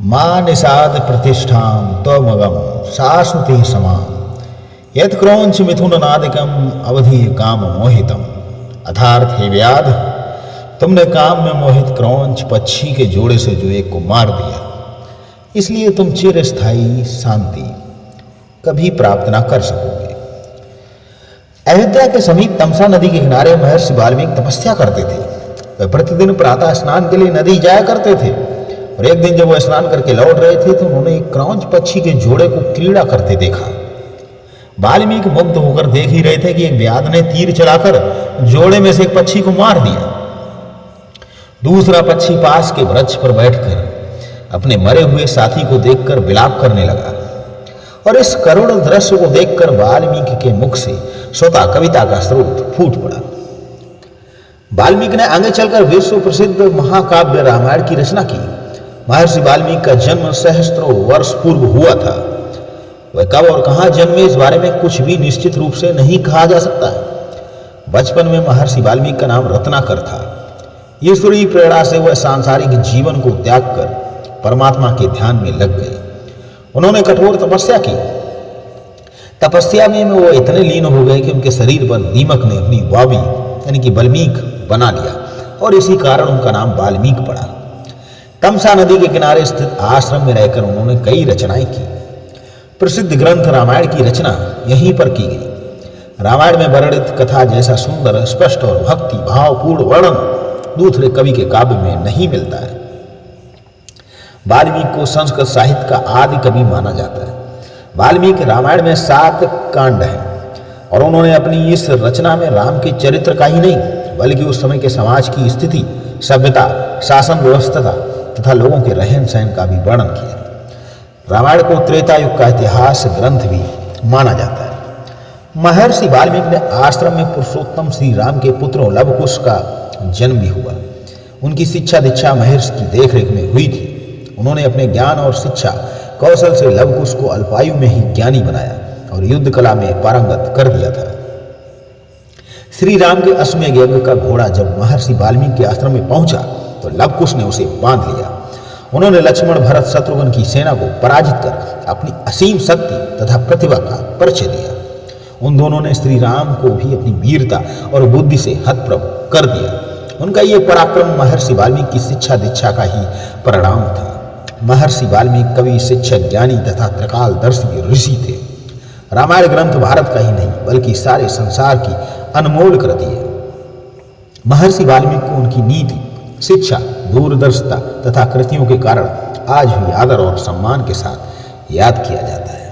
मां निषाद प्रतिष्ठां त्वमगम शाश्वती समां यत् क्रौंच मिथुन नादिकम अवधि काम मोहितम। अर्थार्थ हे व्याध, तुमने काम में मोहित क्रौंच पक्षी के जोड़े से जो एक को मार दिया, इसलिए तुम चिरस्थायी शांति कभी प्राप्त ना कर सकोगे। अयोध्या के समीप तमसा नदी के किनारे महर्षि वाल्मीकि तपस्या करते थे। वे प्रतिदिन प्रातः स्नान के लिए नदी जाया करते थे और एक दिन जब वह स्नान करके लौट रहे थे तो उन्होंने एक क्रौंच पक्षी के जोड़े को क्रीड़ा करते देखा। वाल्मीकि मुग्ध होकर देख ही रहे थे कि एक व्याध ने तीर चलाकर जोड़े में से एक पक्षी को मार दिया। दूसरा पक्षी पास के वृक्ष पर बैठकर अपने मरे हुए साथी को देखकर विलाप करने लगा और इस करुण दृश्य को देखकर वाल्मीकि के मुख से स्वतः कविता का स्रोत फूट पड़ा। वाल्मीकि ने आगे चलकर विश्व प्रसिद्ध महाकाव्य रामायण की रचना की। महर्षि वाल्मीकि का जन्म सहस्त्रों वर्ष पूर्व हुआ था। वह कब और कहां जन्मे इस बारे में कुछ भी निश्चित रूप से नहीं कहा जा सकता है। बचपन में महर्षि वाल्मीकि का नाम रत्नाकर था। ईश्वरीय प्रेरणा से वह सांसारिक जीवन को त्याग कर परमात्मा के ध्यान में लग गए। उन्होंने कठोर तपस्या की। तपस्या में वो इतने लीन हो गए कि उनके शरीर पर दीमक ने अपनी वावी यानी कि वाल्मीकि बना लिया और इसी कारण उनका नाम वाल्मीकि पड़ा। तमसा नदी के किनारे स्थित आश्रम में रहकर उन्होंने कई रचनाएं की। प्रसिद्ध ग्रंथ रामायण की रचना यहीं पर की गई। रामायण में वर्णित कथा जैसा सुंदर, स्पष्ट और भक्ति भावपूर्ण वर्णन दूसरे कवि के काव्य में नहीं मिलता है। वाल्मीकि को संस्कृत साहित्य का आदि कवि माना जाता है। वाल्मीकि रामायण में 7 कांड हैं और उन्होंने अपनी इस रचना में राम के चरित्र का ही नहीं बल्कि उस समय के समाज की स्थिति, सभ्यता, शासन व्यवस्था तथा लोगों के रहन सहन का भी वर्णन किया। रामायण को त्रेता युग का इतिहास ग्रंथ भी माना जाता है। महर्षि वाल्मीकि ने आश्रम में पुरुषोत्तम श्री राम के पुत्रों लवकुश का जन्म भी हुआ। उनकी शिक्षा दीक्षा महर्षि की देखरेख में हुई थी। उन्होंने अपने ज्ञान और शिक्षा कौशल से लवकुश को अल्पायु में ही ज्ञानी बनाया और युद्ध कला में पारंगत कर दिया था। श्री राम के अश्वमेध यज्ञ का घोड़ा जब महर्षि वाल्मीकि के आश्रम में पहुंचा तो लवकुश ने उसे बांध लिया। उन्होंने लक्ष्मण, भरत, शत्रुघ्न की सेना को पराजित कर अपनी असीम शक्ति तथा प्रतिभा का परिचय दिया। उन दोनों ने श्री राम को भी अपनी वीरता और बुद्धि से हतप्रभ कर दिया। उनका ये पराक्रम महर्षि वाल्मीकि की शिक्षा दीक्षा का ही परिणाम था। महर्षि वाल्मीकि कवि, शिक्षक, ज्ञानी तथा त्रिकालदर्शी ऋषि थे। रामायण ग्रंथ भारत का ही नहीं बल्कि सारे संसार की अनमोल कृति है। महर्षि वाल्मीकि को उनकी नीति, शिक्षा, दूरदर्शिता तथा कृतियों के कारण आज भी आदर और सम्मान के साथ याद किया जाता है।